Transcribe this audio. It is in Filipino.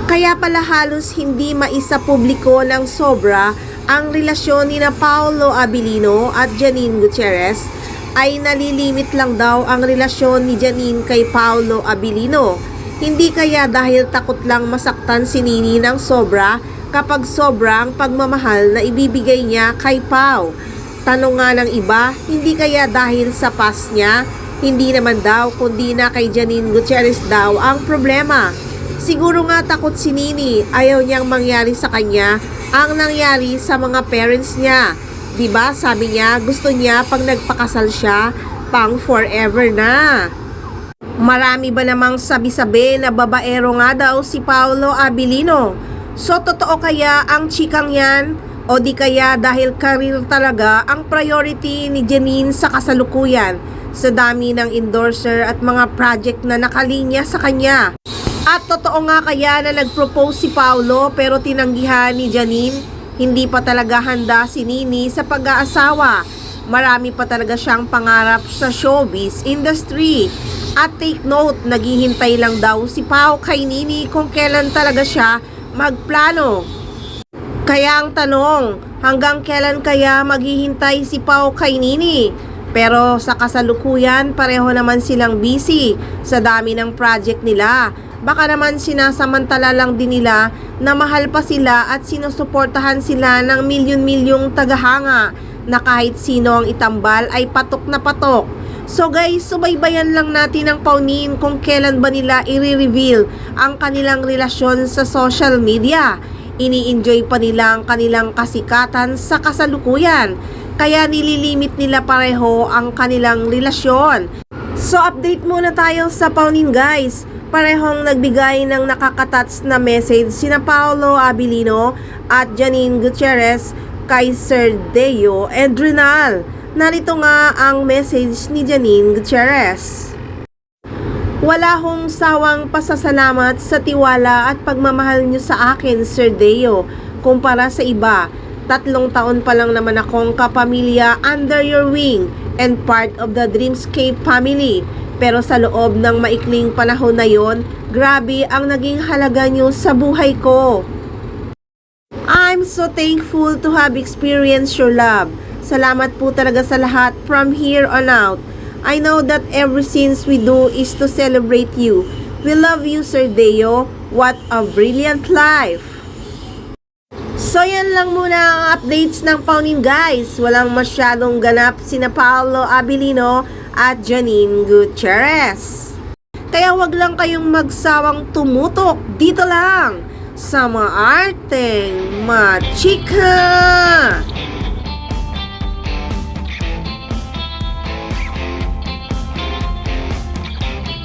Kaya pala halos hindi maisapubliko ng sobra ang relasyon ni na Paolo Abilino at Janine Gutierrez, ay nalilimit lang daw ang relasyon ni Janine kay Paolo Abilino. Hindi kaya dahil takot lang masaktan si Nini ng sobra kapag sobrang pagmamahal na ibibigay niya kay Pao. Tanong nga ng iba, hindi kaya dahil sa past niya? Hindi naman daw, kundi na kay Janine Gutierrez daw ang problema. Siguro nga takot si Nini, ayaw niyang mangyari sa kanya ang nangyari sa mga parents niya. Diba sabi niya gusto niya pag nagpakasal siya, pang forever na. Marami ba namang sabi-sabi na babaero nga daw si Paolo Abilino? So totoo kaya ang chikang yan? O di kaya dahil career talaga ang priority ni Janine sa kasalukuyan sa dami ng endorser at mga project na nakalinya sa kanya? At totoo nga kaya na nag-propose si Paolo pero tinanggihan ni Janine? Hindi pa talaga handa si Nini sa pag-aasawa. Marami pa talaga siyang pangarap sa showbiz industry. At take note, naghihintay lang daw si Pao kay Nini kung kailan talaga siya magplano. Kaya ang tanong, hanggang kailan kaya maghihintay si Pao kay Nini? Pero sa kasalukuyan, pareho naman silang busy sa dami ng project nila. Baka naman sinasamantala lang din nila na mahal pa sila at sinusuportahan sila ng milyon-milyong tagahanga na kahit sino ang itambal ay patok na patok. So guys, subaybayan lang natin ang paunin kung kailan ba nila i-reveal ang kanilang relasyon sa social media. Ini-enjoy pa nila ang kanilang kasikatan sa kasalukuyan, kaya nililimit nila pareho ang kanilang relasyon. So update muna tayo sa paunin guys. Parehong nagbigay ng nakakatats na message sina Paolo Abilino at Janine Gutierrez kay Sir Deo and Rinal. Narito nga ang message ni Janine Gutierrez. Wala hong sawang pasasalamat sa tiwala at pagmamahal niyo sa akin, Sir Deo. Kumpara sa iba, 3 taon pa lang naman akong kapamilya under your wing and part of the Dreamscape family. Pero sa loob ng maikling panahon na yon, grabe ang naging halaga niyo sa buhay ko. I'm so thankful to have experienced your love. Salamat po talaga sa lahat from here on out. I know that every sins we do is to celebrate you. We love you, Sir Deo. What a brilliant life. So yan lang muna ang updates ng paunin guys. Walang masyadong ganap sina Paolo Abilino at Janine Gutierrez. Kaya wag lang kayong magsawang tumutok dito lang sa Maarteng Machika.